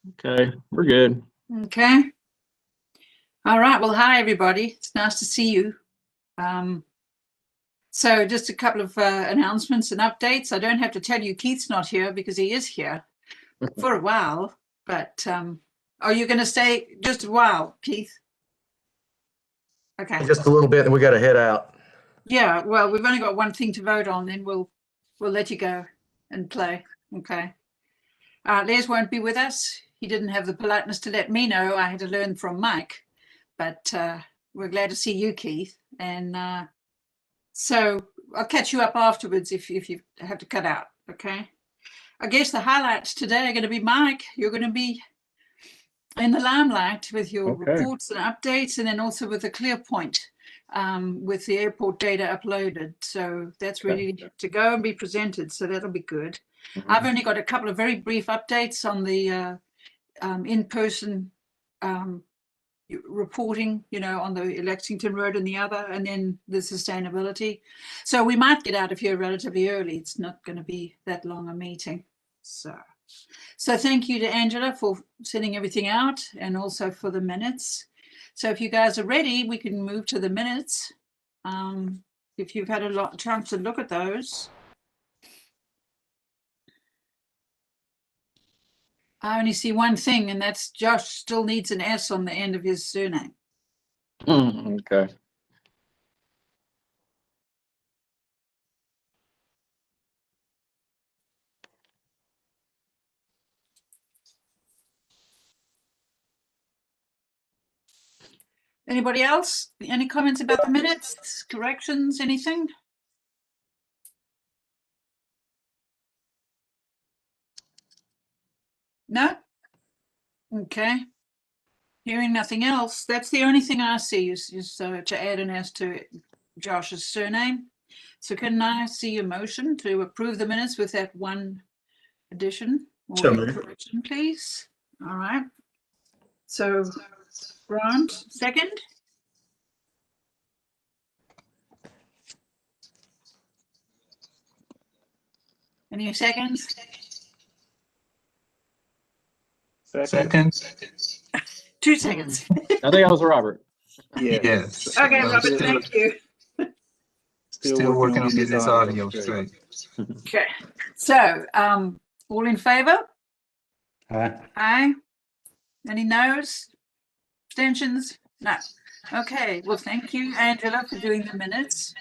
Okay, we're good. Okay. All right. Well, hi, everybody. It's nice to see you. So just a couple of announcements and updates. I don't have to tell you Keith's not here because he is here for a while. But are you going to stay just a while, Keith? Okay. Just a little bit, and we got to head out. Yeah. Well, we've only got one thing to vote on, then we'll let you go and play. Okay. Les won't be with us. He didn't have the politeness to let me know. I had to learn from Mike. But we're glad to see you, Keith. And so I'll catch you up afterwards if you have to cut out, okay? I guess the highlights today are going to be Mike. You're going to be in the limelight with your reports and updates, and then also with the ClearPoint with the airport data uploaded. So that's ready to go and be presented. So that'll be good. I've only got a couple of very brief updates on the in-person reporting, on the Lexington Road and the other, and then the sustainability. So we might get out of here relatively early. It's not going to be that long a meeting. So thank you to Angela for sending everything out and also for the minutes. So if you guys are ready, we can move to the minutes. If you've had a chance to look at those. I only see one thing, and that's Josh still needs an S on the end of his surname. Okay. Anybody else? Any comments about the minutes, corrections, anything? No? Okay. Hearing nothing else, that's the only thing I see is to add an S to Josh's surname. So can I see a motion to approve the minutes with that one addition or correction, please? All right. So Grant, second? Any seconds? Second. 2 seconds. I think that was Robert. Yes. Okay, Robert, thank you. Still working on getting this audio straight. Okay. So, all in favor? Aye. Aye. Any no's? Abstentions? No. Okay. Well, thank you, Angela, for doing the minutes.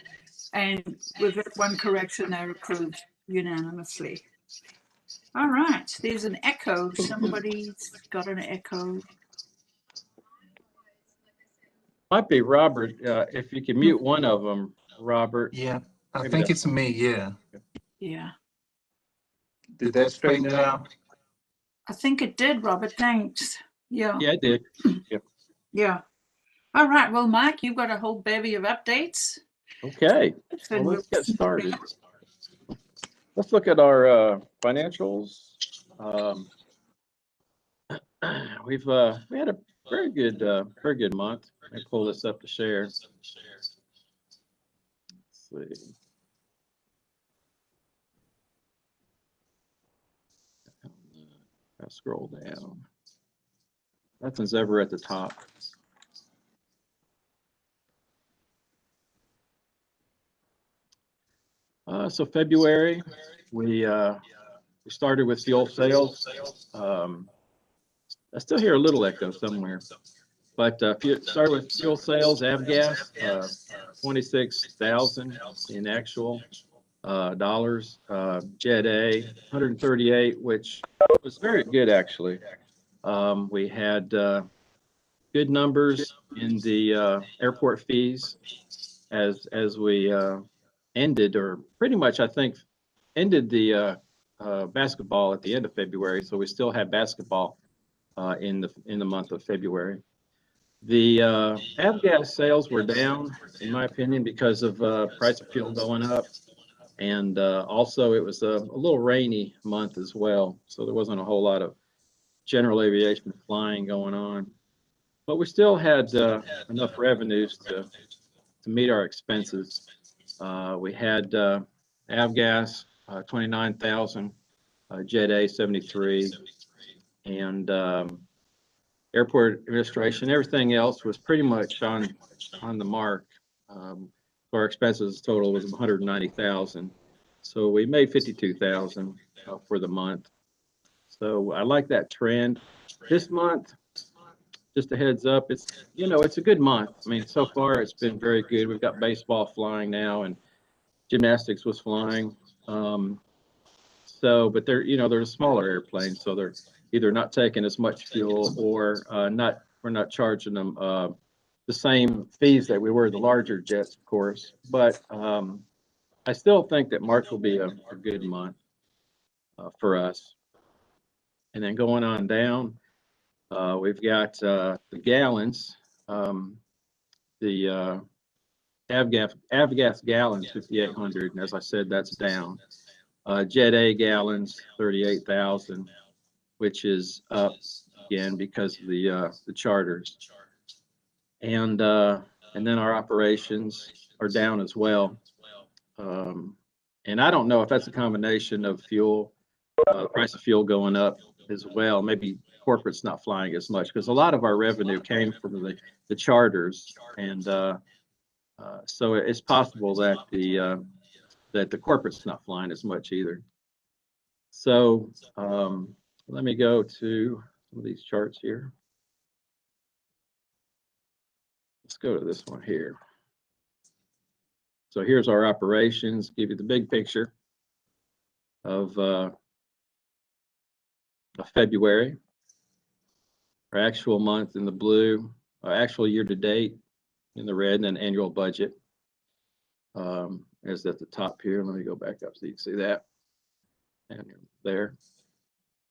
And with that one correction, they're approved unanimously. All right. There's an echo. Somebody's got an echo. Might be Robert. If you can mute one of them, Robert. Yeah, I think it's me. Yeah. Yeah. Did that straighten it out? I think it did, Robert. Thanks. Yeah. Yeah, it did. Yep. Yeah. All right. Well, Mike, you've got a whole bevy of updates. Okay. Well, let's get started. Let's look at our financials. We had a very good month. Let me pull this up to share. Let's see. I'll scroll down. Nothing's ever at the top. So February, we started with fuel sales. I still hear a little echo somewhere, but start with fuel sales, avgas, 26,000 in actual dollars. Jet A, 138, which was very good actually. We had good numbers in the airport fees as we ended, or pretty much I think ended the basketball at the end of February. So we still had basketball in the month of February. The avgas sales were down, in my opinion, because of price of fuel going up, and also it was a little rainy month as well, so there wasn't a whole lot of general aviation flying going on. But we still had enough revenues to meet our expenses. We had avgas 29,000, Jet A 73, and airport administration. Everything else was pretty much on the mark. Our expenses total was 190,000, so we made 52,000 for the month. So I like that trend. This month, just a heads up, it's a good month. I mean, so far it's been very good. We've got baseball flying now, and gymnastics was flying. But they're smaller airplanes, so they're either not taking as much fuel or we're not charging them the same fees that we were the larger jets, of course. But I still think that March will be a good month for us. And then going on down, we've got the gallons, the avgas gallons, 5,800, and as I said, that's down. Jet A gallons, 38,000, which is up again because of the charters. And then our operations are down as well. And I don't know if that's a combination of fuel, the price of fuel going up as well. Maybe corporate's not flying as much because a lot of our revenue came from the charters, and so it's possible that the corporate's not flying as much either. So let me go to some of these charts here. Let's go to this one here. So here's our operations, give you the big picture of February. Our actual month in the blue, our actual year to date in the red, and then annual budget is at the top here. Let me go back up so you can see that. And there.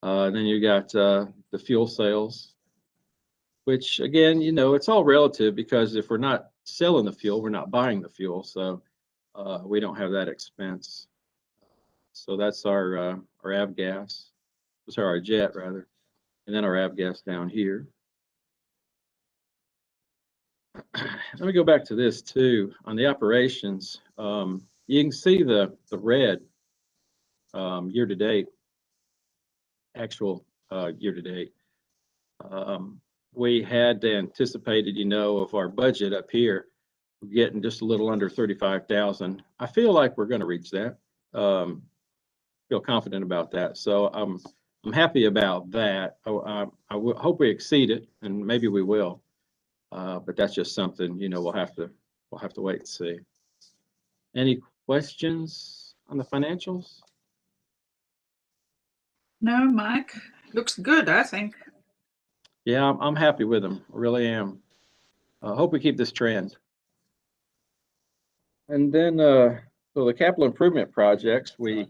Then you got the fuel sales, which again, it's all relative because if we're not selling the fuel, we're not buying the fuel. So we don't have that expense. So that's our avgas, sorry, our jet rather, and then our avgas down here. Let me go back to this too. On the operations, you can see the red year to date, actual year to date. We had anticipated, of our budget up here, getting just a little under 35,000. I feel like we're going to reach that. Feel confident about that. So I'm happy about that. I hope we exceed it, and maybe we will. But that's just something, we'll have to wait and see. Any questions on the financials? No, Mike. Looks good, I think. Yeah, I'm happy with them. I really am. I hope we keep this trend. And then, so the capital improvement projects, we,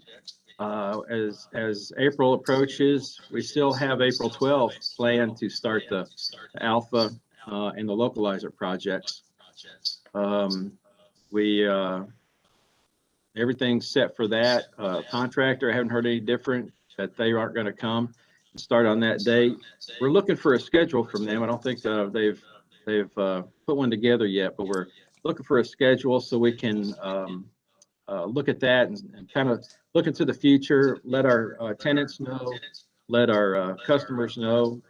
as April approaches, we still have April 12th planned to start the Alpha and the localizer projects. Everything's set for that. Contractor, I haven't heard any different, that they aren't going to come and start on that date. We're looking for a schedule from them. I don't think they've put one together yet, but we're looking for a schedule so we can look at that and kind of look into the future, let our tenants know, let our customers know,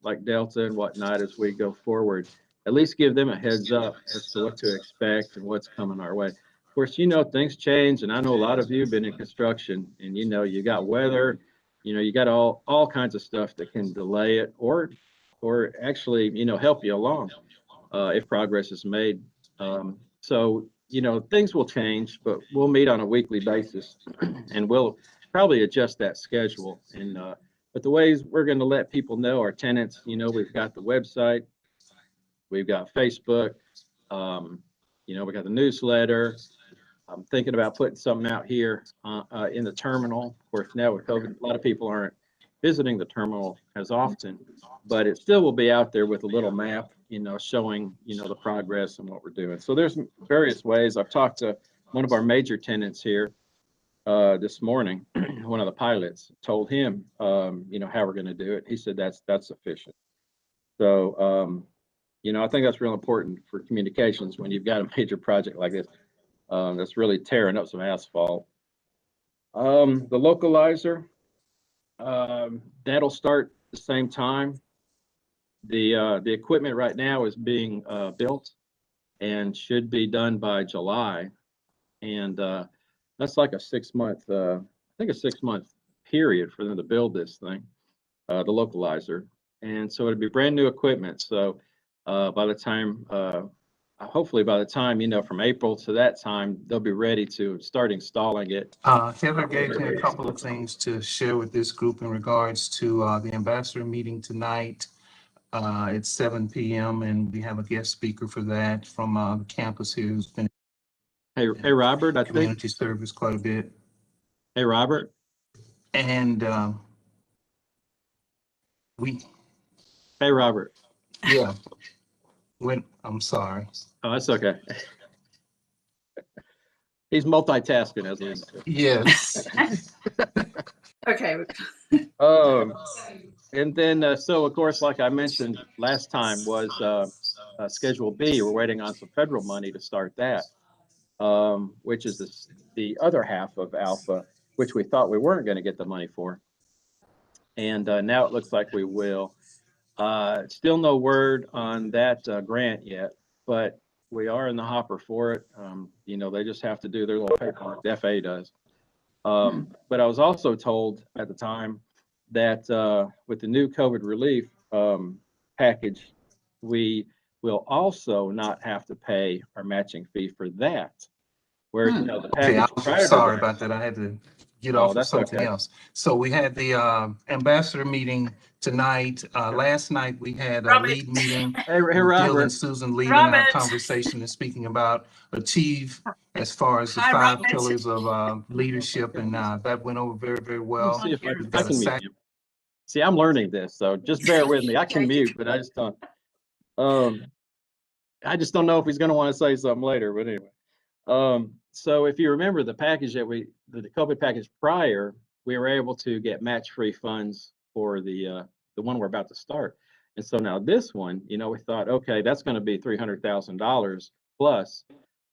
like Delta and whatnot, as we go forward. At least give them a heads up as to what to expect and what's coming our way. Of course, things change, and I know a lot of you have been in construction, and you got weather, you got all kinds of stuff that can delay it or actually help you along if progress is made. So things will change, but we'll meet on a weekly basis, and we'll probably adjust that schedule. And but the ways we're going to let people know, our tenants, we've got the website, we've got Facebook, we got the newsletter. I'm thinking about putting something out here in the terminal. Of course, now with COVID, a lot of people aren't visiting the terminal as often, but it still will be out there with a little map, showing, the progress and what we're doing. So there's various ways. I've talked to one of our major tenants here this morning, one of the pilots, told him, how we're going to do it. He said that's sufficient. So, I think that's real important for communications when you've got a major project like this. That's really tearing up some asphalt. The localizer, that'll start the same time, the equipment right now is being built and should be done by July. And that's like a 6-month, I think a 6-month period for them to build this thing, the localizer. And so it'd be brand new equipment. So by the time, hopefully by the time, from April to that time, they'll be ready to start installing it. Heather gave me a couple of things to share with this group in regards to the ambassador meeting tonight. It's 7 p.m. and we have a guest speaker for that from the campus here who's been Hey, Robert, I think. Community service quite a bit. Hey, Robert. And Hey, Robert. yeah, I'm sorry. Oh, that's okay. He's multitasking as he. Yes. Okay. And then, so of course, like I mentioned last time, was Schedule B. We're waiting on some federal money to start that, which is the other half of Alpha, which we thought we weren't going to get the money for. And now it looks like we will. Still no word on that grant yet, but we are in the hopper for it. They just have to do their little paperwork, the FA does. But I was also told at the time that with the new COVID relief package, we will also not have to pay our matching fee for that. Whereas, the Okay, package I'm prior sorry to about that. I had to get Oh, off of that's something okay. else. So we had the ambassador meeting tonight. Last night we had a Robert. lead meeting. Hey, with Bill Robert. and Susan leading our Robert. conversation and speaking about achieve as far as the Hi, 5 Robert. pillars of leadership, and that went over very, very well. See if We've I got a can mute sec- you. See, I'm learning this, so just bear with me. I can mute, but I just don't. I just don't know if he's going to want to say something later. But anyway, so if you remember the package the COVID package prior, we were able to get match-free funds for the one we're about to start. And so now this one, we thought, okay, that's going to be $300,000 plus.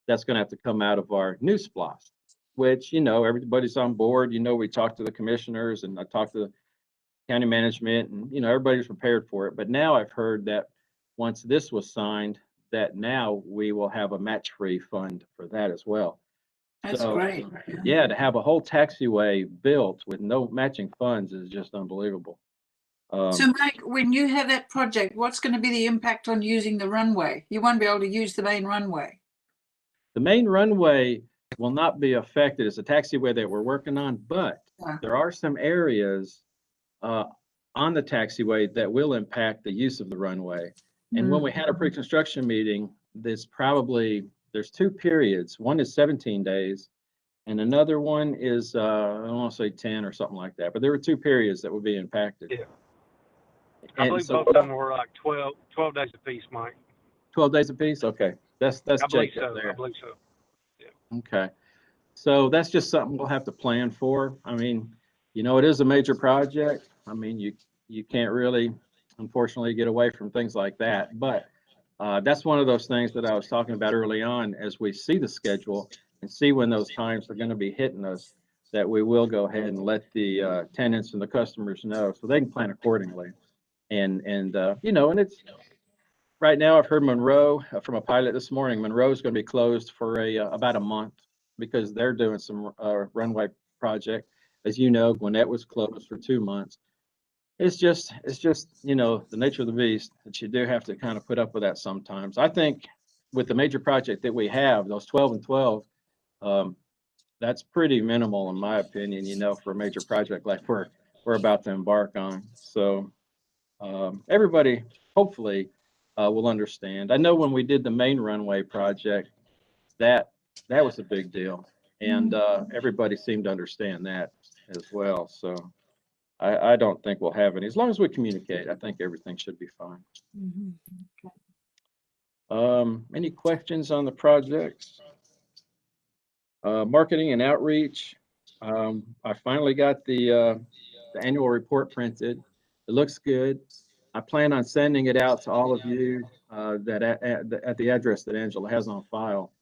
That's going to have to come out of our new SPLOST, which everybody's on board. We talked to the commissioners and I talked to the county management, and everybody's prepared for it. But now I've heard that once this was signed, that now we will have a match-free fund for that as well. That's So, great. yeah, to have a whole taxiway built with no matching funds is just unbelievable. So, Mike, when you have that project, what's going to be the impact on using the runway? You won't be able to use the main runway. The main runway will not be affected. It's a taxiway that we're working on, but there are some areas on the taxiway that will impact the use of the runway. And when we had a pre-construction meeting, there's 2 periods. One is 17 days and another one is, I don't want to say 10 or something like that, but there were 2 periods that would be impacted. Yeah. I believe both of them were like 12 days apiece, Mike. 12 days apiece? Okay. That's Jacob there. I believe so. Yeah. Okay. So that's just something we'll have to plan for. I mean, it is a major project. I mean, you can't really, unfortunately, get away from things like that. But that's one of those things that I was talking about early on. As we see the schedule and see when those times are going to be hitting us, that we will go ahead and let the tenants and the customers know so they can plan accordingly. And it's right now I've heard Monroe from a pilot this morning. Monroe is going to be closed for about a month because they're doing some runway project. As you know, Gwinnett was closed for 2 months. It's just the nature of the beast that you do have to kind of put up with that sometimes. I think with the major project that we have, those 12 and 12, that's pretty minimal in my opinion, for a major project like we're about to embark on. So everybody hopefully will understand. I know when we did the main runway project, that was a big deal, and everybody seemed to understand that as well. So I don't think we'll have any. As long as we communicate, I think everything should be fine. Any questions on the projects? Marketing and outreach. I finally got the annual report printed. It looks good. I plan on sending it out to all of you that at the address that Angela has on file.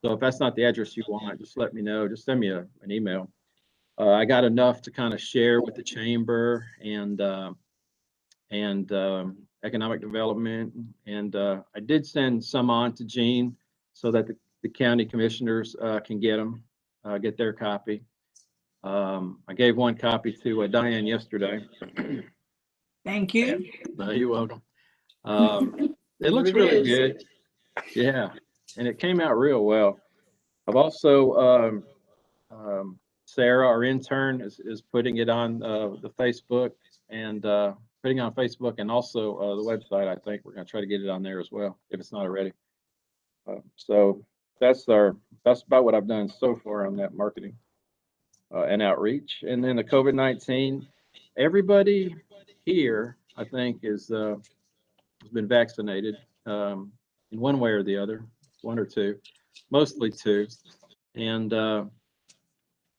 So if that's not the address you want, just let me know. Just send me an email. I got enough to kind of share with the chamber and and economic development. And I did send some on to Gene so that the county commissioners can get them, get their copy. I gave one copy to Diane yesterday. Thank you. You're welcome. It looks There it really is. good. Yeah, and it came out real well. I've also Sarah, our intern, is putting it on the Facebook and putting it on Facebook and also the website. I think we're going to try to get it on there as well if it's not already. So that's about what I've done so far on that marketing and outreach. And then the COVID-19, everybody here, I think, has been vaccinated in one way or the other, one or two, mostly two, and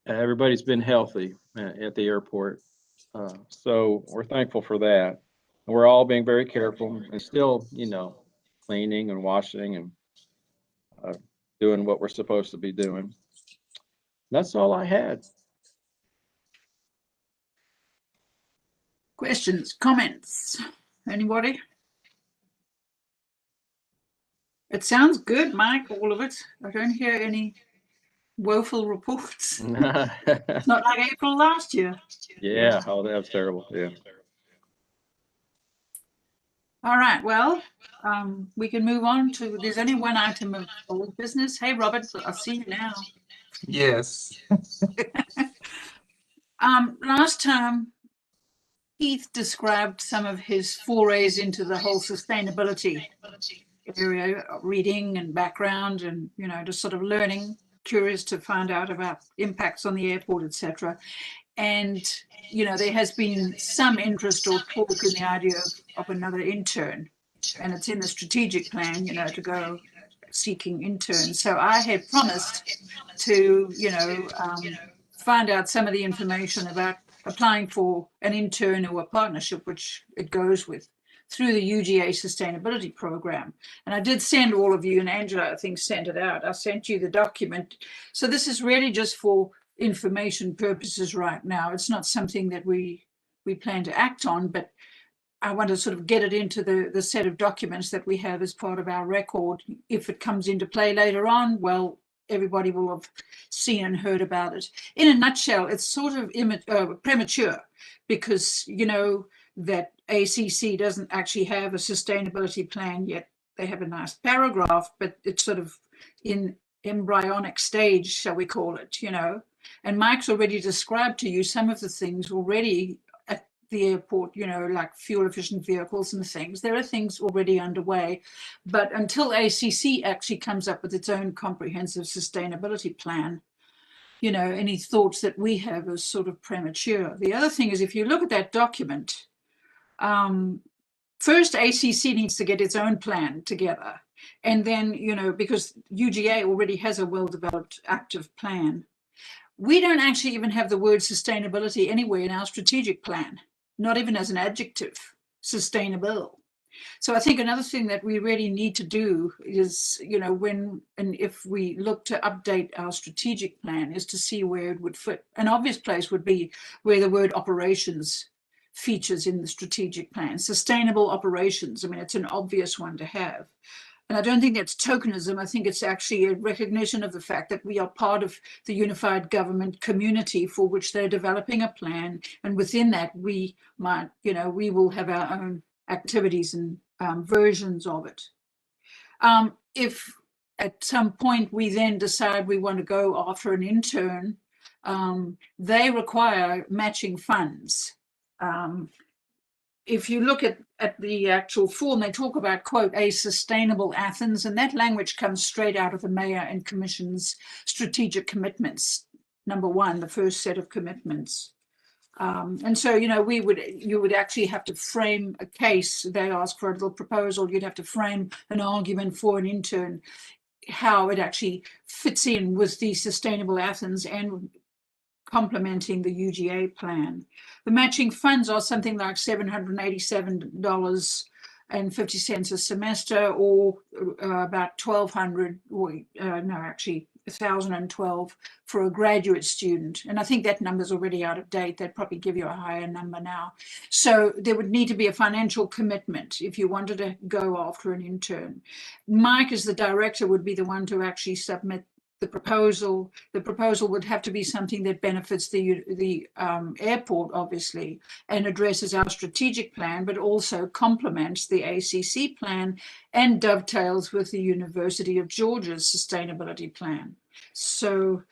everybody's been healthy at the airport. So we're thankful for that. And we're all being very careful and still, cleaning and washing and doing what we're supposed to be doing. That's all I had. Questions, comments? Anybody? It sounds good, Mike, all of it. I don't hear any woeful reports. It's not like April last year. Yeah, oh, that was terrible. Yeah. All right, well, we can move on to, there's only one item of old business. Hey, Robert, I see you now. Yes. Last time, Keith described some of his forays into the whole sustainability area, reading and background and, just sort of learning, curious to find out about impacts on the airport, etc. And, there has been some interest or talk in the idea of another intern. And it's in the strategic plan, to go seeking interns. So I had promised to, find out some of the information about applying for an intern or a partnership, which it goes with, through the UGA sustainability program. And I did send all of you, and Angela, I think, sent it out. I sent you the document. So this is really just for information purposes right now. It's not something that we plan to act on, but I want to sort of get it into the set of documents that we have as part of our record. If it comes into play later on, well, everybody will have seen and heard about it. In a nutshell, it's sort of premature because, that ACC doesn't actually have a sustainability plan yet. They have a nice paragraph, but it's sort of in embryonic stage, shall we call it, And Mike's already described to you some of the things already at the airport, like fuel efficient vehicles and things. There are things already underway, but until ACC actually comes up with its own comprehensive sustainability plan, any thoughts that we have is sort of premature. The other thing is, if you look at that document, first ACC needs to get its own plan together. And then, because UGA already has a well-developed active plan. We don't actually even have the word sustainability anywhere in our strategic plan, not even as an adjective, sustainable. So I think another thing that we really need to do is, when and if we look to update our strategic plan, is to see where it would fit. An obvious place would be where the word operations features in the strategic plan. Sustainable operations, it's an obvious one to have. And I don't think that's tokenism. I think it's actually a recognition of the fact that we are part of the unified government community for which they're developing a plan. And within that, we might, we will have our own activities and versions of it. If at some point we then decide we want to go after an intern, they require matching funds. If you look at the actual form, they talk about, quote, a sustainable Athens, and that language comes straight out of the Mayor and Commission's strategic commitments. Number one, the first set of commitments. And so, you would actually have to frame a case. They ask for a little proposal. You'd have to frame an argument for an intern, how it actually fits in with the sustainable Athens and complementing the UGA plan. The matching funds are something like $787 and 50 cents a semester, or about 1,200, or no, actually 1,012 for a graduate student. And I think that number's already out of date. They'd probably give you a higher number now. So there would need to be a financial commitment if you wanted to go after an intern. Mike, as the director, would be the one to actually submit the proposal. The proposal would have to be something that benefits the airport, obviously, and addresses our strategic plan, but also complements the ACC plan and dovetails with the University of Georgia's sustainability plan. So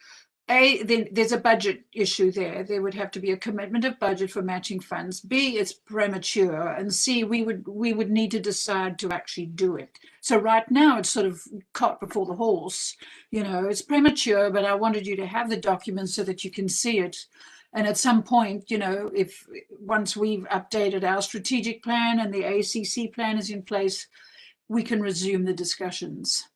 there's a budget issue there. There would have to be a commitment of budget for matching funds. B, it's premature. And C, we would need to decide to actually do it. So right now it's sort of cart before the horse. You know, it's premature, but I wanted you to have the documents so that you can see it. And at some point, you know, once we've updated our strategic plan and the ACC plan is in place, we can resume the discussions.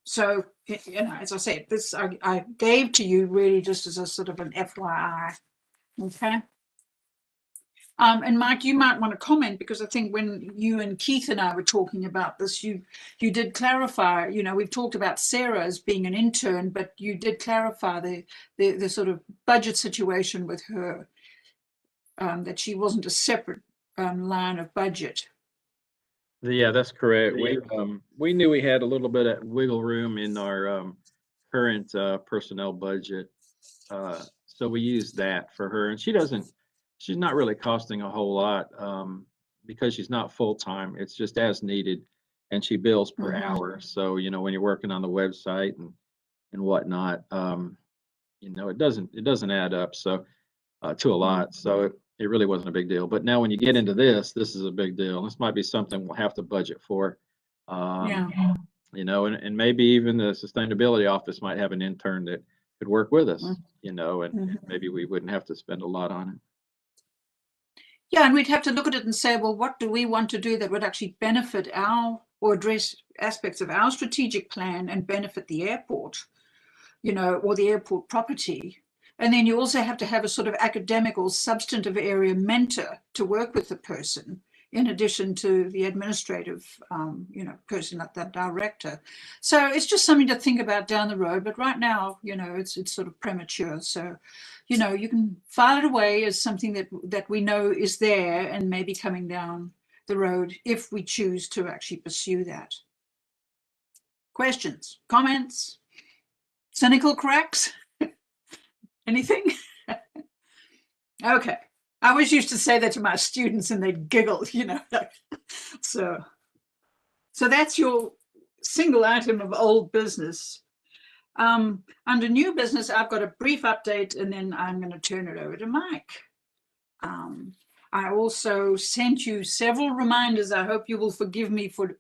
So, you know, as I said, this I gave to you really just as a sort of an FYI. Okay. And Mike, you might want to comment, because I think when you and Keith and I were talking about this, you did clarify, you know, we've talked about Sarah as being an intern, but you did clarify the sort of budget situation with her, that she wasn't a separate line of budget. Yeah, that's correct. We knew we had a little bit of wiggle room in our current personnel budget, so we used that for her. And she's not really costing a whole lot, because she's not full time. It's just as needed, and she bills per hour. So you know, when you're working on the website and whatnot, you know, it doesn't add up so to a lot. So it really wasn't a big deal. But now when you get into this is a big deal. This might be something we'll have to budget for. Yeah. You know, and maybe even the sustainability office might have an intern that could work with us, you know, and maybe we wouldn't have to spend a lot on it. Yeah, and we'd have to look at it and say, well, what do we want to do that would actually benefit or address aspects of our strategic plan and benefit the airport, you know, or the airport property. And then you also have to have a sort of academic or substantive area mentor to work with the person, in addition to the administrative, you know, person like that director. So it's just something to think about down the road. But right now, you know, it's sort of premature. So, you know, you can file it away as something that we know is there and maybe coming down the road if we choose to actually pursue that. Questions, comments, cynical cracks? Anything? Okay. I always used to say that to my students and they'd giggle, you know. So that's your single item of old business. Under new business, I've got a brief update and then I'm going to turn it over to Mike. I also sent you several reminders. I hope you will forgive me for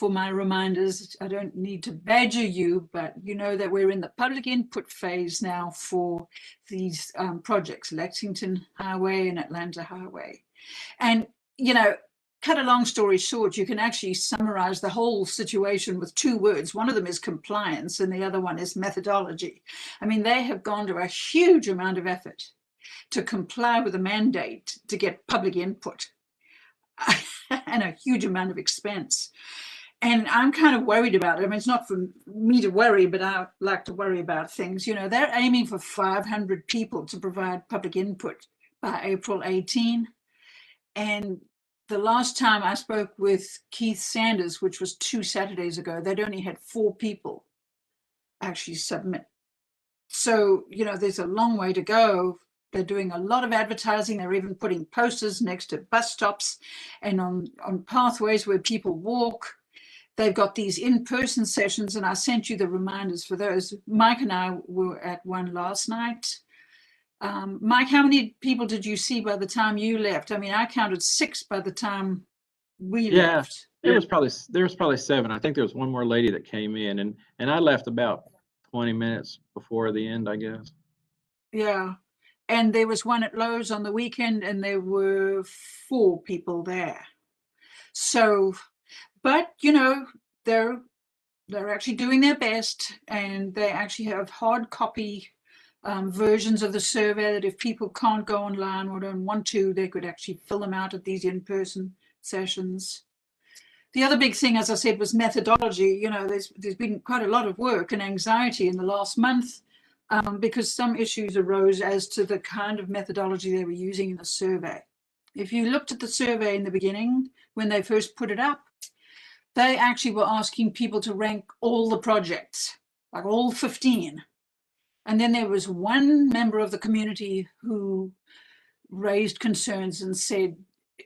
my reminders. I don't need to badger you, but you know that we're in the public input phase now for these projects, Lexington Highway and Atlanta Highway. And, you know, cut a long story short, you can actually summarize the whole situation with two words. One of them is compliance and the other one is methodology. I mean, they have gone to a huge amount of effort to comply with the mandate to get public input and a huge amount of expense. And I'm kind of worried about it. I mean, it's not for me to worry, but I like to worry about things. You know, they're aiming for 500 people to provide public input by April 18. And the last time I spoke with Keith Sanders, which was 2 Saturdays ago, they'd only had 4 people actually submit. So, you know, there's a long way to go. They're doing a lot of advertising. They're even putting posters next to bus stops and on pathways where people walk. They've got these in-person sessions, and I sent you the reminders for those. Mike and I were at one last night. Mike, how many people did you see by the time you left? I mean, I counted 6 by the time we left. There was probably 7. I think there was one more lady that came in, and I left about 20 minutes before the end, I guess. Yeah. And there was one at Lowe's on the weekend, and there were 4 people there. So, but you know, they're actually doing their best, and they actually have hard copy versions of the survey that if people can't go online or don't want to, they could actually fill them out at these in-person sessions. The other big thing, as I said, was methodology. You know, there's been quite a lot of work and anxiety in the last month because some issues arose as to the kind of methodology they were using in the survey. If you looked at the survey in the beginning, when they first put it up, they actually were asking people to rank all the projects, like all 15. And then there was one member of the community who raised concerns and said,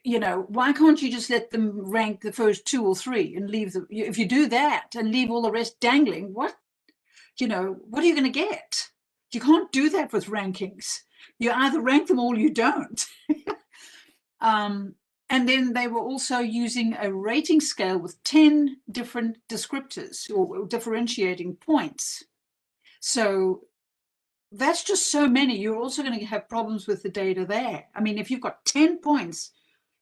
you know, why can't you just let them rank the first 2 or 3 and leave them? If you do that and leave all the rest dangling, what are you going to get? You can't do that with rankings. You either rank them or you don't. And then they were also using a rating scale with 10 different descriptors or differentiating points. So that's just so many. You're also going to have problems with the data there. I mean, if you've got 10 points,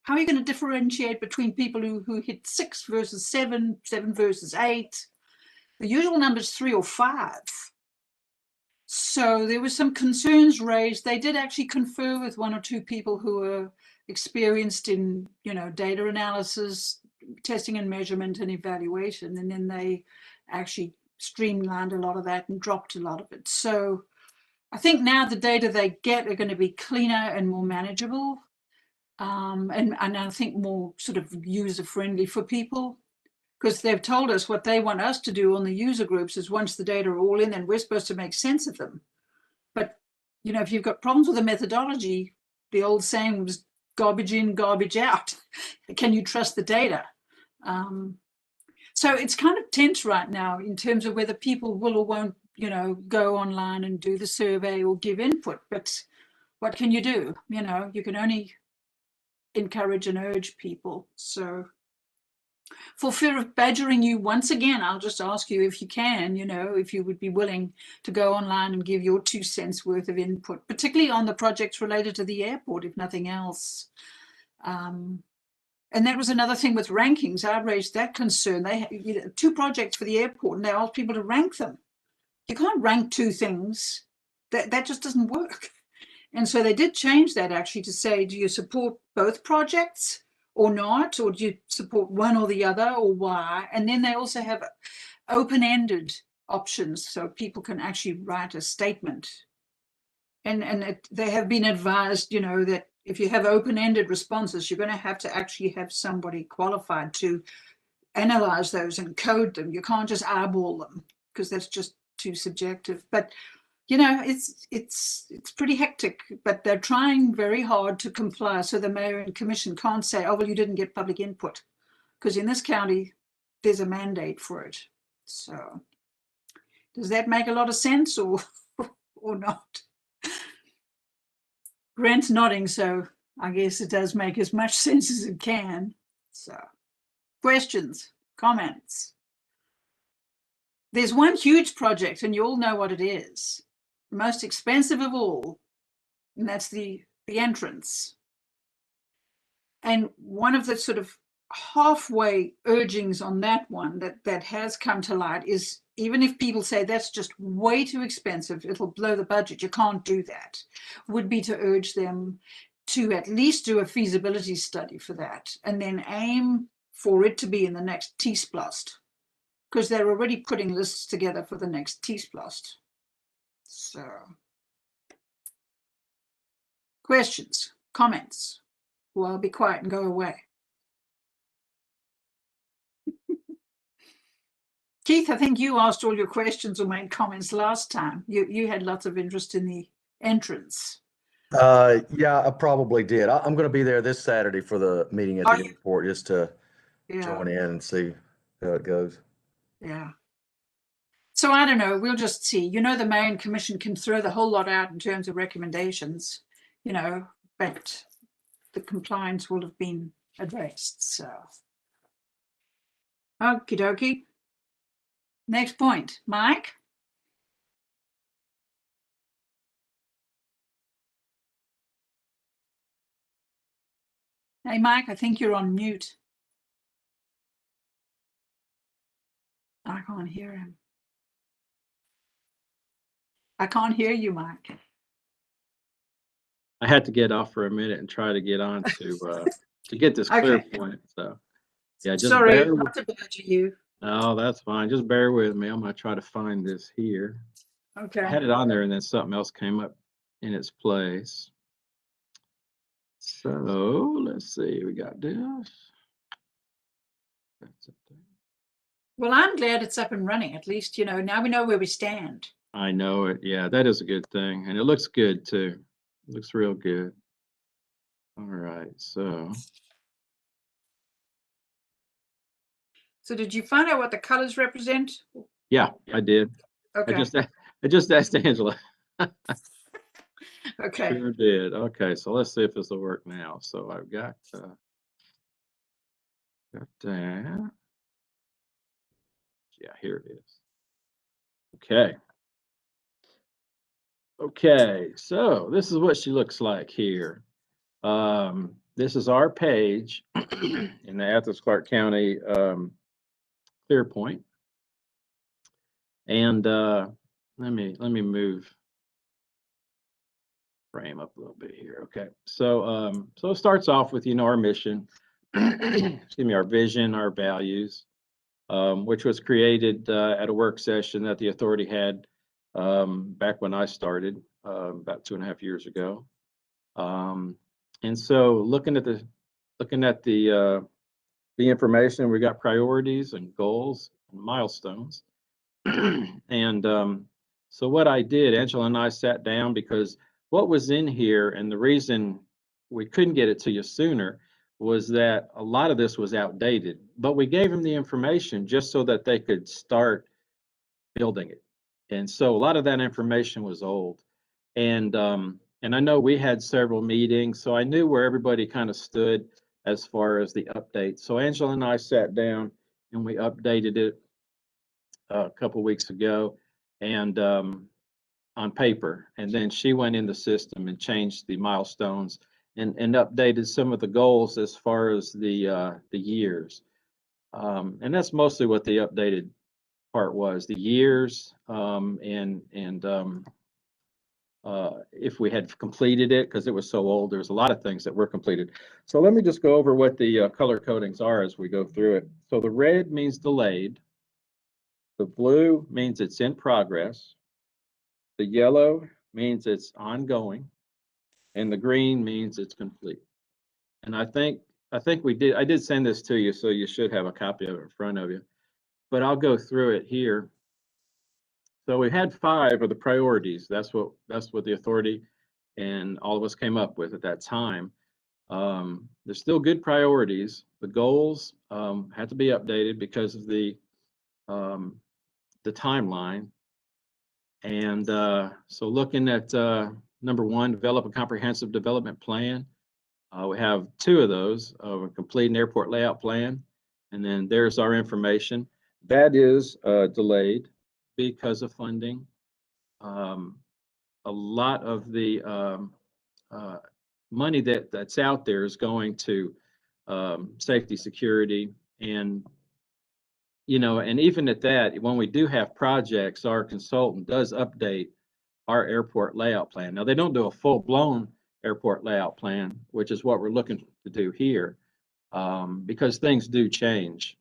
how are you going to differentiate between people who hit 6 versus 7, 7 versus 8? The usual number is 3 or 5. So there were some concerns raised. They did actually confer with 1 or 2 people who were experienced in, you know, data analysis, testing and measurement and evaluation. And then they actually streamlined a lot of that and dropped a lot of it. So I think now the data they get are going to be cleaner and more manageable. And I think more sort of user-friendly for people, because they've told us what they want us to do on the user groups is once the data are all in, then we're supposed to make sense of them. But, you know, if you've got problems with the methodology, the old saying was garbage in, garbage out. Can you trust the data? So it's kind of tense right now in terms of whether people will or won't, you know, go online and do the survey or give input. But what can you do? You know, you can only encourage and urge people. So for fear of badgering you once again, I'll just ask you if you can, you know, if you would be willing to go online and give your 2 cents worth of input, particularly on the projects related to the airport, if nothing else. And that was another thing with rankings. I raised that concern. They had 2 projects for the airport and they asked people to rank them. You can't rank 2 things. That just doesn't work. And so they did change that actually to say, do you support both projects or not? Or do you support one or the other, or why? And then they also have open-ended options so people can actually write a statement. And they have been advised, you know, that if you have open-ended responses, you're going to actually have somebody qualified to analyze those and code them. You can't just eyeball them because that's just too subjective. But you know, it's pretty hectic, but they're trying very hard to comply. So the mayor and commission can't say, oh, well, you didn't get public input, because in this county, there's a mandate for it. So does that make a lot of sense or not? Grant's nodding, so I guess it does make as much sense as it can. So questions, comments? There's one huge project, and you all know what it is. Most expensive of all, and that's the entrance. And one of the sort of halfway urgings on that one that has come to light is, even if people say that's just way too expensive, it'll blow the budget, you can't do that, would be to urge them to at least do a feasibility study for that and then aim for it to be in the next T-Splast, because they're already putting lists together for the next T-Splast. So, questions, comments? Well, I'll be quiet and go away. Keith, I think you asked all your questions or made comments last time. You had lots of interest in the entrance. Yeah, I probably did. I'm going to be there this Saturday for the meeting at the airport just to join in and see how it goes. Yeah. So I don't know, we'll just see. You know, the mayor and commission can throw the whole lot out in terms of recommendations, you know, but the compliance will have been addressed. So, okie dokie. Next point, Mike. Hey, Mike, I think you're on mute. I can't hear him. I can't hear you, Mike. I had to get off for a minute and try to get on to get this clear point. So Yeah, just Sorry, bear with, not to badger you. oh, that's fine. Just bear with me. I'm gonna try to find this here. I Okay. had it on there and then something else came up in its place. So let's see, we got this. That's it there. Well, I'm glad it's up and running. At least, you know, now we know where we stand. I know it. Yeah, that is a good thing. And it looks good too. It looks real good. All right, so So did you find out what the colors represent? yeah, I did. Okay. I just asked Angela. Okay. Sure did. Okay, so let's see if this will work now. So I've got that. Yeah, here it is. Okay. Okay, so this is what she looks like here. This is our page in the Athens-Clarke County clear point. And let me move frame up a little bit here. Okay, so so it starts off with, you know, our mission, excuse me, our vision, our values, which was created at a work session that the authority had back when I started about 2.5 years ago. And so looking at the information, we got priorities and goals and milestones. And so what I did, Angela and I sat down because what was in here and the reason we couldn't get it to you sooner was that a lot of this was outdated, but we gave them the information just so that they could start building it. And so a lot of that information was old. And I know we had several meetings, so I knew where everybody kind of stood as far as the update. So Angela and I sat down and we updated it a couple weeks ago, and on paper. And then she went in the system and changed the milestones and updated some of the goals as far as the years. And that's mostly what the updated part was, the years, if we had completed it, because it was so old, there's a lot of things that were completed. So let me just go over what the color codings are as we go through it. So the red means delayed. The blue means it's in progress. The yellow means it's ongoing. And the green means it's complete. And I think I did send this to you, so you should have a copy of it in front of you. But I'll go through it here. So we had 5 of the priorities. That's what the authority and all of us came up with at that time. There's still good priorities. The goals had to be updated because of the timeline. And so looking at number 1, develop a comprehensive development plan. We have 2 of those, complete an airport layout plan. And then there's our information. That is delayed because of funding. A lot of the money that's out there is going to safety, security, and and even at that, when we do have projects, our consultant does update our airport layout plan. Now, they don't do a full-blown airport layout plan, which is what we're looking to do here, because things do change.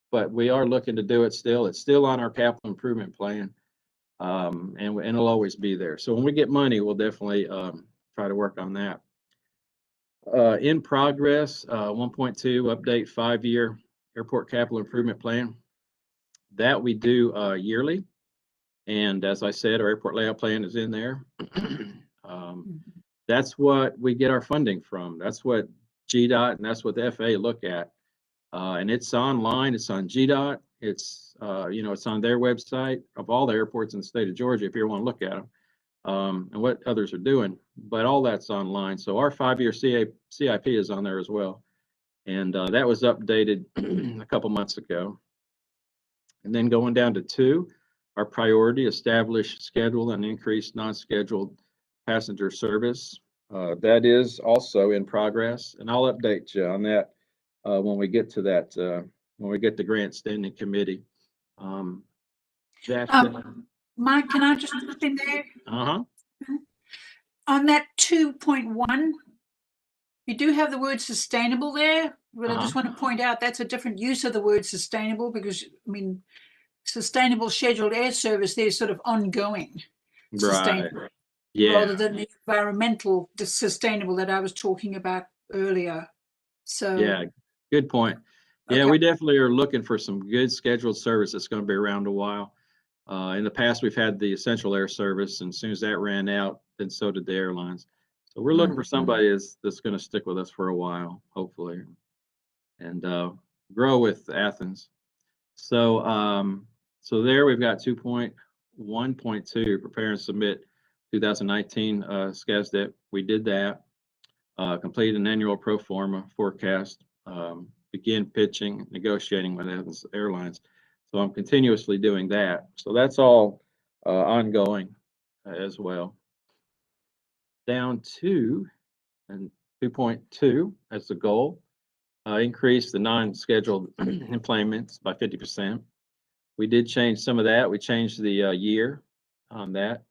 But we are looking to do it still. It's still on our capital improvement plan, and it'll always be there. So when we get money, we'll definitely try to work on that. In progress, 1.2, update 5-year airport capital improvement plan. That we do yearly. And as I said, our airport layout plan is in there. That's what we get our funding from. That's what GDOT and that's what the FAA look at. And it's online, it's on GDOT, it's it's on their website of all the airports in the state of Georgia if you ever want to look at them, and what others are doing. But all that's online. So our 5-year CIP is on there as well. And that was updated a couple months ago. And then going down to 2, our priority, establish, schedule, and increase non-scheduled passenger service. That is also in progress, and I'll update you on that when we get to that, when we get the grant standing committee. Mike, can I just jump in there? Uh-huh. On that 2.1, You do have the word sustainable there, but I just want to point out that's a different use of the word sustainable because, I mean, sustainable scheduled air service, they're sort of ongoing, Right. sustainable, Yeah. rather than the environmental sustainable that I was talking about earlier. So, Yeah. Good point. Yeah, okay. we definitely are looking for some good scheduled service that's going to be around a while. In the past, we've had the essential air service, and as soon as that ran out, then so did the airlines. So we're looking for somebody that's going to stick with us for a while, hopefully, and grow with Athens. So, so there we've got 2.1.2, prepare and submit 2019 SCASDEP. We did that. Complete an annual pro forma forecast. Begin pitching, negotiating with Athens Airlines. So I'm continuously doing that. So that's all ongoing as well. Down to and 2.2 as the goal. Increase the non-scheduled employments by 50%. We did change some of that. We changed the year on that.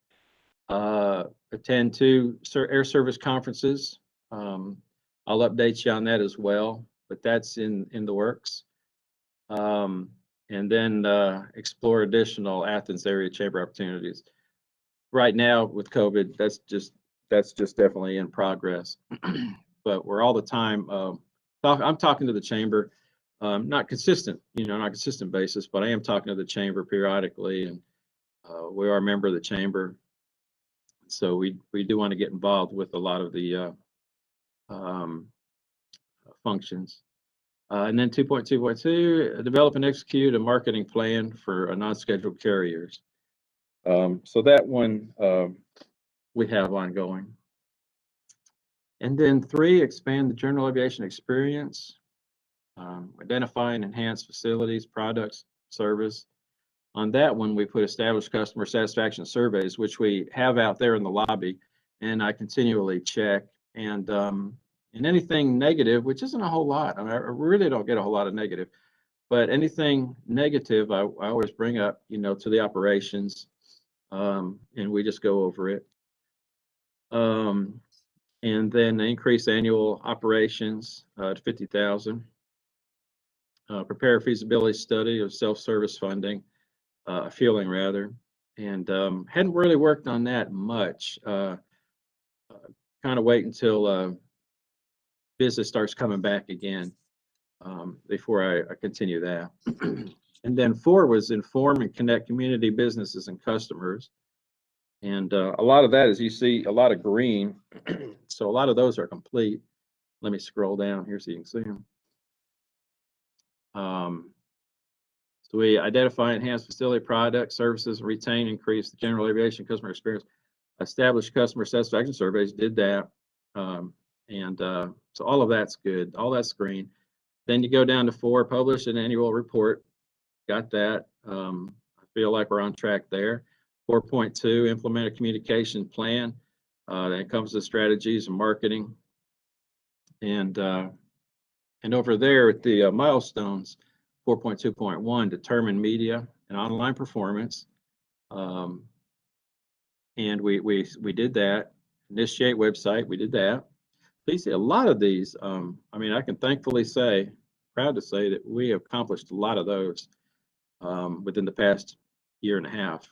Attend to air service conferences. I'll update you on that as well, but that's in the works. And then explore additional Athens area chamber opportunities. Right now with COVID, that's just definitely in progress. But we're all the time I'm talking to the chamber, not consistent, not consistent basis, but I am talking to the chamber periodically, and we are a member of the chamber, so we do want to get involved with a lot of the functions. And then 2.2.2, develop and execute a marketing plan for non-scheduled carriers. So that one we have ongoing. And then 3, expand the general aviation experience. Identify and enhance facilities, products, service. On that one, we put established customer satisfaction surveys, which we have out there in the lobby, and I continually check. And anything negative, which isn't a whole lot, I mean, I really don't get a whole lot of negative, but anything negative, I always bring up, to the operations, and we just go over it. And then increase annual operations to 50,000. Prepare a feasibility study of self-service funding, fueling rather, and hadn't really worked on that much. Kind of wait until business starts coming back again before I continue that. And then 4 was inform and connect community businesses and customers. And a lot of that, as you see, a lot of green. So a lot of those are complete. Let me scroll down here so you can see them. So we identify, enhance facility products, services, retain, increase the general aviation customer experience. Establish customer satisfaction surveys, did that. So all of that's good. All that's green. Then you go down to 4, publish an annual report. Got that. I feel like we're on track there. 4.2, implement a communication plan that encompasses strategies and marketing. And over there at the milestones, 4.2.1, determine media and online performance. And we did that. Initiate website, we did that. So you see a lot of these, I mean, I can thankfully say, proud to say that we have accomplished a lot of those within the past year and a half.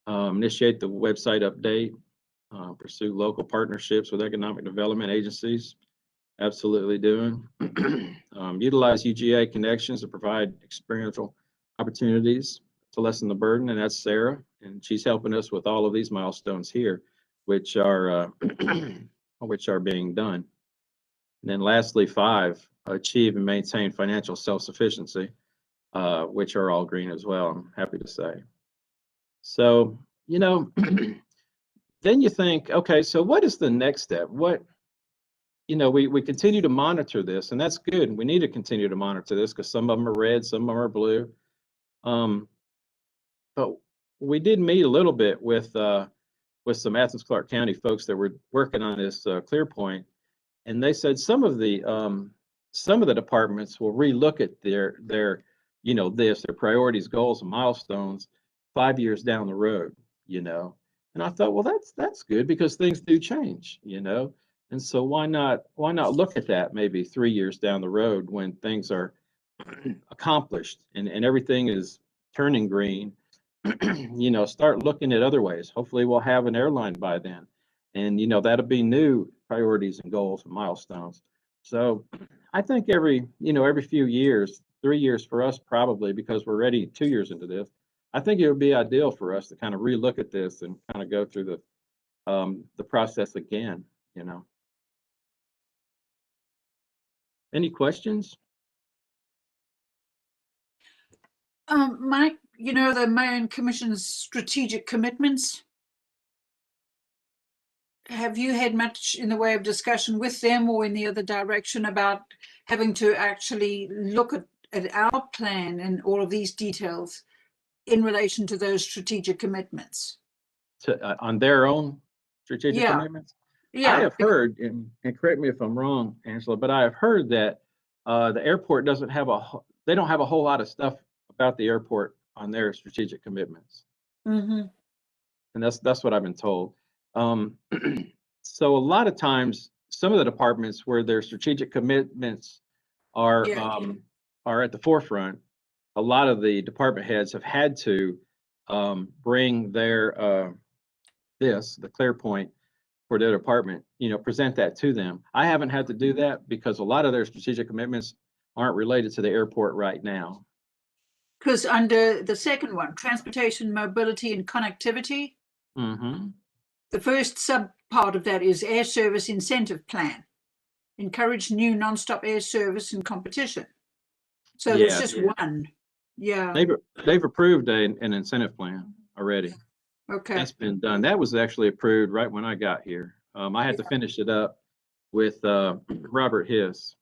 Initiate the website update, pursue local partnerships with economic development agencies, absolutely doing. Utilize UGA connections to provide experiential opportunities to lessen the burden, and that's Sarah, and she's helping us with all of these milestones here, which are being done. And then lastly, 5, achieve and maintain financial self-sufficiency, which are all green as well, I'm happy to say. So, then you think, okay, so what is the next step? What, we continue to monitor this, and that's good. We need to continue to monitor this because some of them are red, some of them are blue. But we did meet a little bit with some Athens-Clarke County folks that were working on this ClearPoint, and they said some of the departments will relook at their their priorities, goals, and milestones 5 years down the road. And I thought, well, that's good because things do change. And so why not look at that maybe 3 years down the road when things are accomplished and everything is turning green, start looking at other ways. Hopefully we'll have an airline by then. And, that'll be new priorities and goals and milestones. So I think every few years, 3 years for us probably, because we're already 2 years into this, I think it would be ideal for us to kind of relook at this and kind of go through the process again, Any questions? Mike, the Mayor and Commission's strategic commitments. Have you had much in the way of discussion with them or in the other direction about having to actually look at our plan and all of these details in relation to those strategic commitments? On their own strategic Yeah. commitments? I Yeah, have heard, and correct me if I'm wrong, Angela, but I have heard that the airport doesn't have they don't have a whole lot of stuff about the airport on their strategic commitments. mhm. And that's what I've been told. So a lot of times, some of the departments where their strategic commitments are Yeah. are at the forefront, a lot of the department heads have had to bring their the clear point for their department, present that to them. I haven't had to do that because a lot of their strategic commitments aren't related to the airport right now. Because under the second one, transportation, mobility, and connectivity, Mm-hmm. the first sub part of that is air service incentive plan. Encourage new nonstop air service and competition. So there's just one. Yeah. They've approved an incentive plan already. Okay. That's been done. That was actually approved right when I got here. I had to finish it up with Robert Hiss.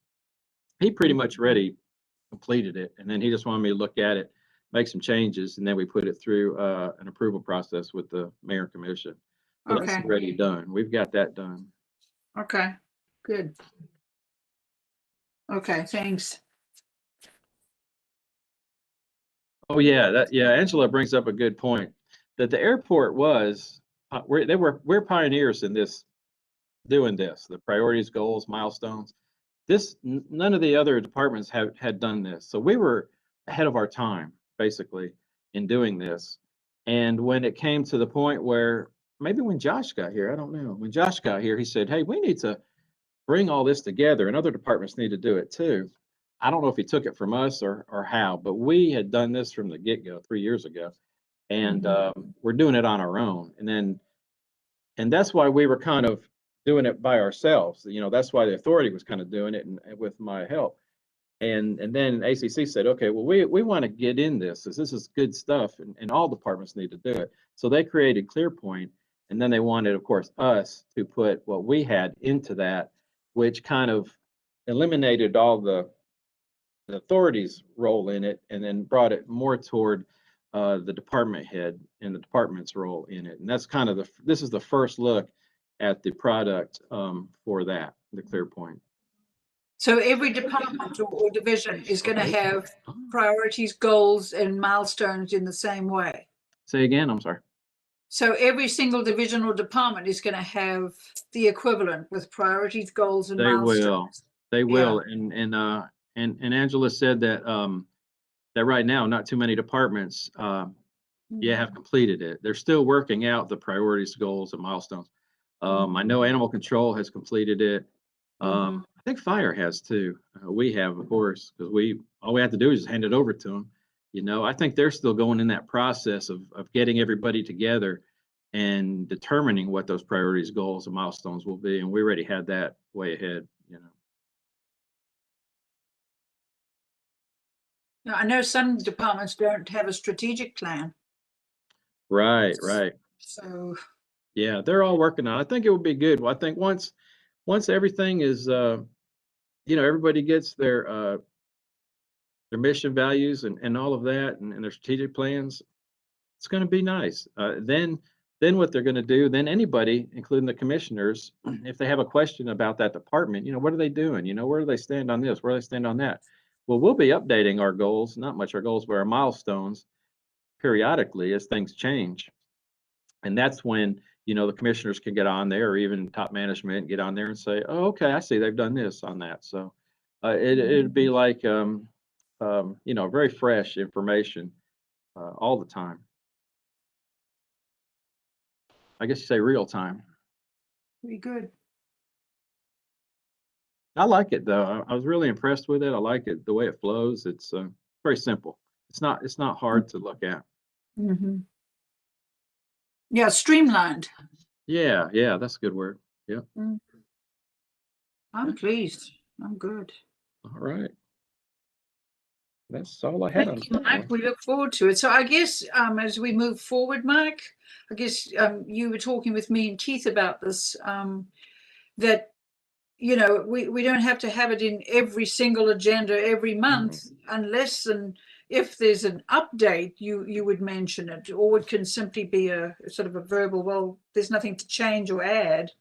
He pretty much already completed it, and then he just wanted me to look at it, make some changes, and then we put it through an approval process with the mayor and commission. So that's Okay. already done. We've got that done. Okay. Good. Okay. Thanks. Oh yeah, Angela brings up a good point. That the airport was we're pioneers in this, doing this, the priorities, goals, milestones. None of the other departments had done this, so we were ahead of our time basically in doing this. And when it came to the point where maybe when Josh got here, I don't know, when Josh got here, he said, "Hey, we need to bring all this together, and other departments need to do it too." I don't know if he took it from us or how, but we had done this from the get-go 3 years ago, and we're doing it on our own. And that's why we were kind of doing it by ourselves. That's why the authority was kind of doing it and with my help. And then ACC said, okay, well, we want to get in this. This is good stuff, and all departments need to do it. So they created ClearPoint, and then they wanted, of course, us to put what we had into that, which kind of eliminated all the authority's role in it, and then brought it more toward the department head and the department's role in it. And that's kind of this is the first look at the product for that, the ClearPoint. So every department or division is going to have priorities, goals, and milestones in the same way. Say again, I'm sorry. So every single division or department is going to have the equivalent with priorities, goals, and milestones. They will. And Angela said that that right now not too many departments have completed it. They're still working out the priorities, goals, and milestones. I know animal control has completed it. I think fire has too. We have, of course, because all we have to do is just hand it over to them. I think they're still going in that process of getting everybody together and determining what those priorities, goals, and milestones will be. And we already had that way ahead. Now, I know some departments don't have a strategic plan. Right. So yeah, they're all working on it. I think it would be good. Well, I think once everything is, everybody gets their mission, values, and all of that, and their strategic plans, it's going to be nice. Then what they're going to do, then anybody, including the commissioners, if they have a question about that department, what are they doing? Where do they stand on this? Where do they stand on that? Well, we'll be updating our goals, not much our goals, but our milestones periodically as things change. And that's when, the commissioners can get on there, or even top management get on there and say, oh, okay, I see they've done this on that. So it'd be like, very fresh information all the time. I guess you say real time. Very good. I like it though. I was really impressed with it. I like it the way it flows. It's very simple. It's not hard to look at. Mm-hmm. Yeah, streamlined. Yeah, that's a good word. Yeah. I'm pleased. I'm good. All right. That's all I had on Thank you, that Mike. one. We look forward to it. So I guess as we move forward, Mike, I guess you were talking with me and Keith about this, that we don't have to have it in every single agenda every month, unless and if there's an update, you would mention it, or it can simply be a sort of a verbal, well, there's nothing to change or add.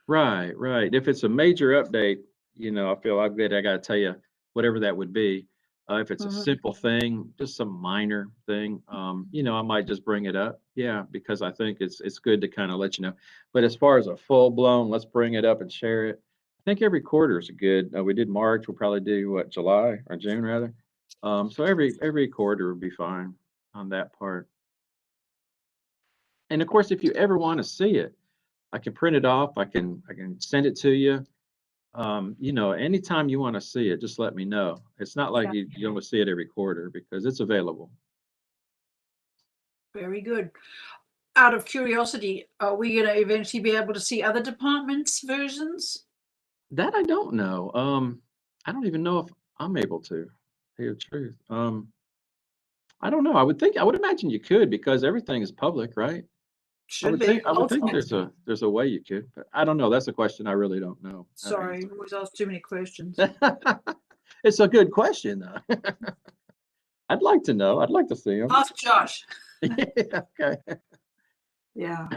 Right. If it's a major update, I feel like that I got to tell you whatever that would be. If it's a simple thing, just some minor thing, I might just bring it up. Yeah, because I think it's good to kind of let you know. But as far as a full blown, let's bring it up and share it. I think every quarter is good. We did March. We'll probably do what, July or June rather. So every quarter would be fine on that part. And of course, if you ever want to see it, I can print it off. I can send it to you. Anytime you want to see it, just let me know. It's not like you're going to see it every quarter because it's available. Very good. Out of curiosity, are we going to eventually be able to see other departments' versions? That I don't know. I don't even know if I'm able to tell you the truth. I don't know. I would imagine you could because everything is public, right? Should be. I would think Ultimately. there's a way you could, but I don't know. That's a question I really don't know. how to Sorry, answer. always ask too many questions. It's a good question though. I'd like to know. I'd like to see them. Ask Josh. Yeah, okay. Yeah.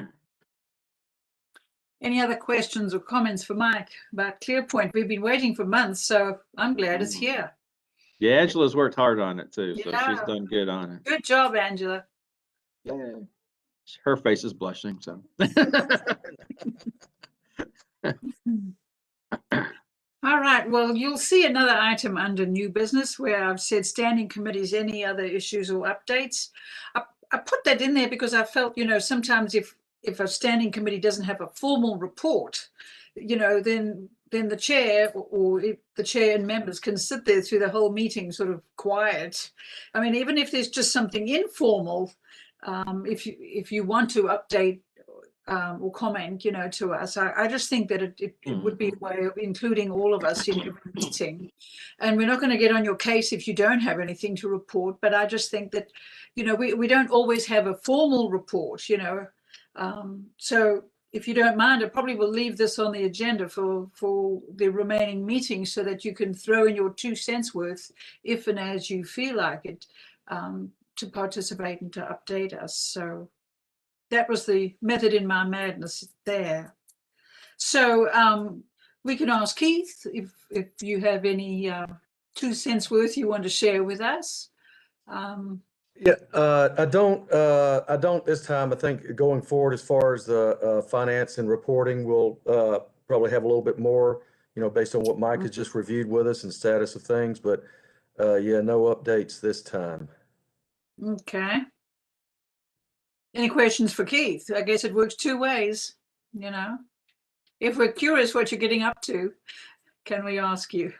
Any other questions or comments for Mike about ClearPoint? We've been waiting for months, so I'm glad it's here. Yeah, Angela's worked hard on it too, so she's Yeah. done good on it. Good job, Angela. Yeah. Her face is blushing, so. All right. Well, you'll see another item under new business where I've said standing committees, any other issues or updates. I put that in there because I felt, sometimes if a standing committee doesn't have a formal report, then the chair or if the chair and members can sit there through the whole meeting sort of quiet. I mean, even if there's just something informal, if you want to update or comment, to us. I just think that it would be a way of including all of us in every meeting. And we're not going to get on your case if you don't have anything to report. But I just think that, we don't always have a formal report, So if you don't mind, I probably will leave this on the agenda for the remaining meetings so that you can throw in your 2 cents worth if and as you feel like it, to participate and to update us. So that was the method in my madness there. So we can ask Keith if you have any 2 cents worth you want to share with us. Yeah, I don't this time. I think going forward, as far as the finance and reporting, we'll probably have a little bit more, based on what Mike has just reviewed with us and status of things. But yeah, no updates this time. Okay. Any questions for Keith? I guess it works 2 ways, If we're curious what you're getting up to, can we ask you?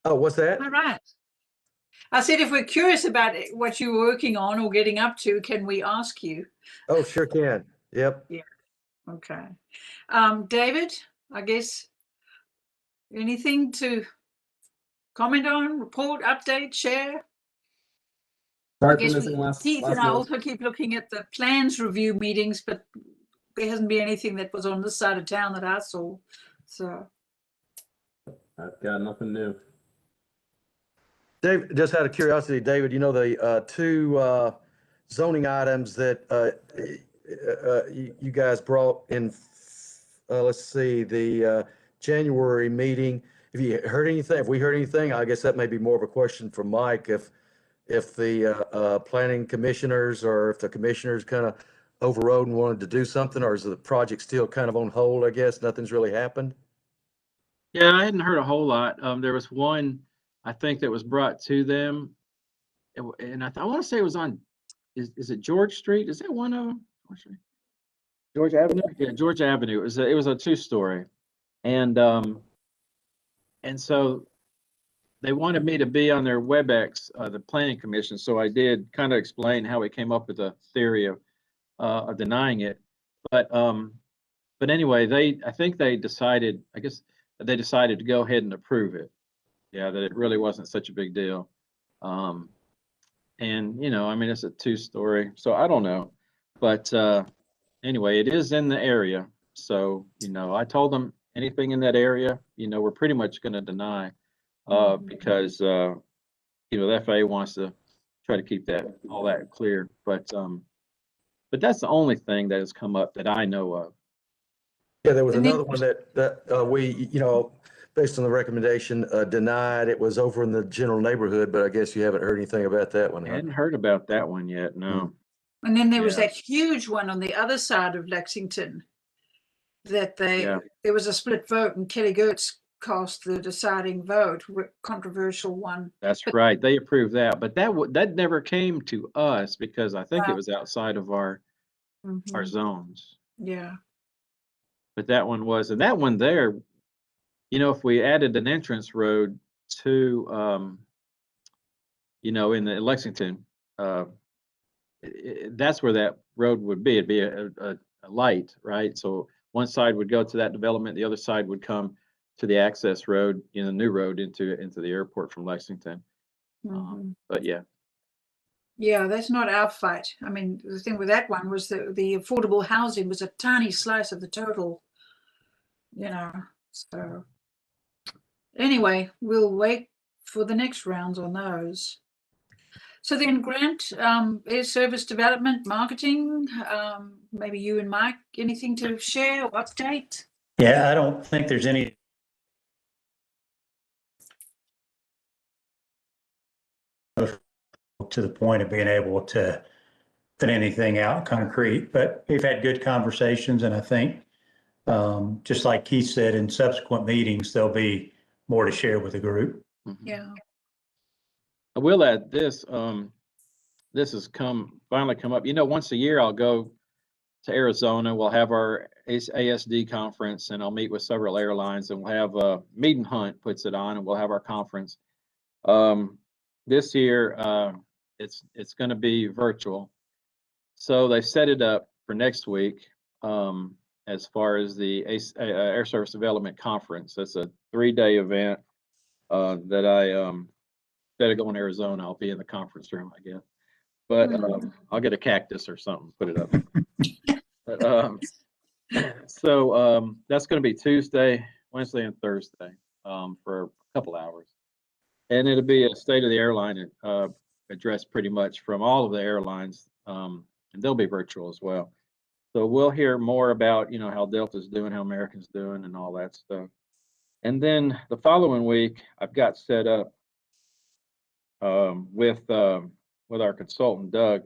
Oh, what's that? All right. I said, if we're curious about what you're working on or getting up to, can we ask you? Oh, sure can. Yep. Yeah. Okay. David, I guess anything to comment on, report, update, share? Sorry for missing Keith last and I month. also keep looking at the plans review meetings, but there hasn't been anything that was on this side of town that I saw. So I've got nothing new. Dave, just out of curiosity, David, the 2 zoning items that you guys brought in, let's see, the January meeting. Have you heard anything? Have we heard anything? I guess that may be more of a question for Mike. If the planning commissioners or if the commissioners kind of overrode and wanted to do something, or is the project still kind of on hold, I guess? Nothing's really happened? Yeah, I hadn't heard a whole lot. There was one, I think, that was brought to them. And I want to say it was on, is it George Street? Is that one of them? George Avenue? Yeah, George Avenue. It was a two-story. And so they wanted me to be on their WebEx, the planning commission. So I did kind of explain how we came up with the theory of denying it. But anyway, I think they decided, I guess they decided to go ahead and approve it. Yeah, that it really wasn't such a big deal. And I mean, it's a two-story, so I don't know. But anyway, it is in the area. So, I told them anything in that area, we're pretty much going to deny because, the FAA wants to try to keep all that clear. But that's the only thing that has come up that I know of. Yeah, there was And then- another one that we, based on the recommendation, denied. It was over in the general neighborhood, but I guess you haven't heard anything about that one, I huh? hadn't heard about that one yet. No. And then there was Yeah. that huge one on the other side of Lexington that Yeah. there was a split vote and Kelly Gertz cast the deciding vote, controversial one. That's But- right. They approved that, but that never came to us because I think it was outside of our Mhm. zones. Yeah. But that one was, and that one there, if we added an entrance road to, in the Lexington, that's where that road would be. It'd be a light, right? So one side would go to that development, the other side would come to the access road, the new road into the airport from Lexington. Mhm. But yeah. Yeah, that's not our fight. I mean, the thing with that one was that the affordable housing was a tiny slice of the total, so anyway, we'll wait for the next rounds on those. So then Grant, air service development, marketing, maybe you and Mike, anything to share or update? Yeah, I don't think there's any to the point of being able to put anything out concrete, but we've had good conversations, and I think, just like Keith said, in subsequent meetings, there'll be more to share with the group. Yeah. I will add this, this has finally come up. Once a year I'll go to Arizona. We'll have our ASD conference and I'll meet with several airlines and we'll have Meet and Hunt puts it on and we'll have our conference. This year, it's going to be virtual. So they set it up for next week as far as the Air Service Development Conference. It's a 3-day event that instead of going to Arizona, I'll be in the conference room, I guess. But I'll get a cactus or something, put it up. But, so that's going to be Tuesday, Wednesday, and Thursday for a couple hours. And it'll be a state of the airline address pretty much from all of the airlines. And they'll be virtual as well. So we'll hear more about, how Delta's doing, how American's doing, and all that stuff. And then the following week, I've got set up with our consultant Doug,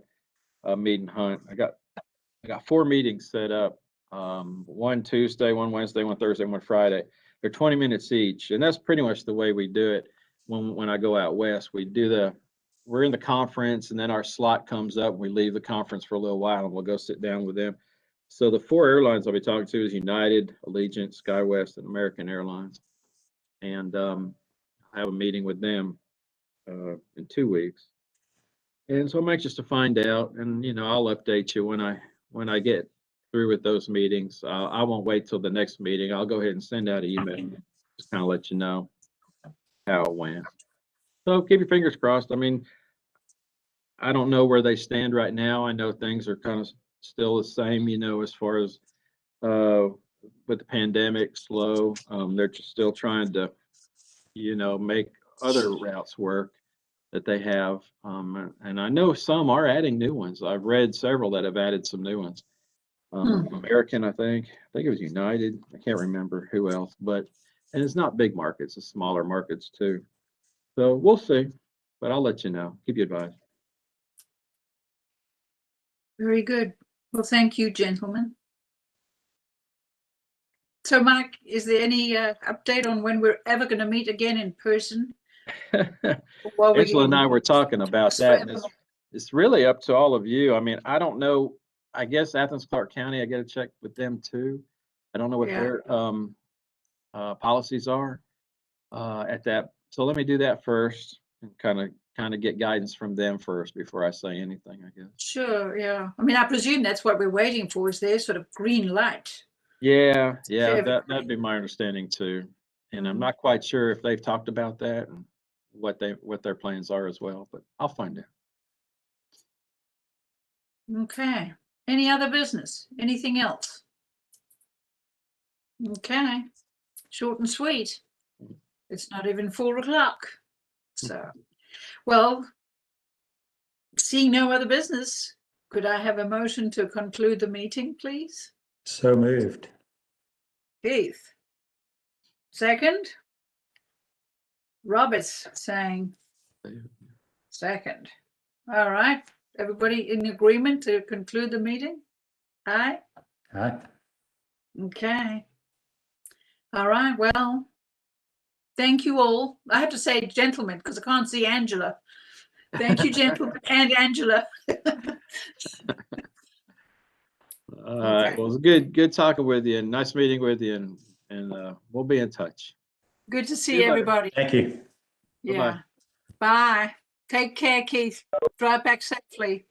Meet and Hunt. I got 4 meetings set up. One Tuesday, one Wednesday, one Thursday, one Friday. They're 20 minutes each, and that's pretty much the way we do it. When I go out west, we're in the conference, and then our slot comes up. And we leave the conference for a little while, and we'll go sit down with them. So the 4 airlines I'll be talking to is United, Allegiant, SkyWest, and American Airlines, and I have a meeting with them in 2 weeks. And so I'm anxious to find out, and I'll update you when I get through with those meetings. I won't wait till the next meeting. I'll go ahead and send out an email, just kind of let you know how it went. So keep your fingers crossed. I mean, I don't know where they stand right now. I know things are kind of still the same, as far as with the pandemic slow. They're just still trying to, make other routes work that they have. And I know some are adding new ones. I've read several that have added some new ones. American, I think it was United. I can't remember who else, and it's not big markets, it's smaller markets too. So we'll see, but I'll let you know, keep you advised. Very good. Well, thank you, gentlemen. So, Mike, is there any update on when we're ever going to meet again in person? While we're Angela and I getting- were talking about that, and it's really up to all of you. I mean, I don't know. I guess Athens-Clarke County, I got to check with them too. I don't know what Yeah. their policies are at that. So let me do that first and kind of get guidance from them first before I say anything, I guess. Sure, yeah. I mean, I presume that's what we're waiting for, is their sort of green light. Yeah, everybody. that'd be my understanding too. And I'm Mhm. not quite sure if they've talked about that and what their plans are as well, but I'll find out. Okay. Any other business? Anything else? Okay. Short and sweet. It's not even 4:00. So, well, seeing no other business, could I have a motion to conclude the meeting, please? So moved. Keith. Second? Robert's saying second. All right. Everybody in agreement to conclude the meeting? Aye. Aye. Okay. All right. Well, thank you all. I have to say gentlemen because I can't see Angela. Thank you, gentlemen and Angela. All right. Well, it was good talking with you and nice meeting with you and we'll be in touch. Good to See see you later. everybody. Thank you. Yeah. Bye. Take care, Keith. Drive back safely.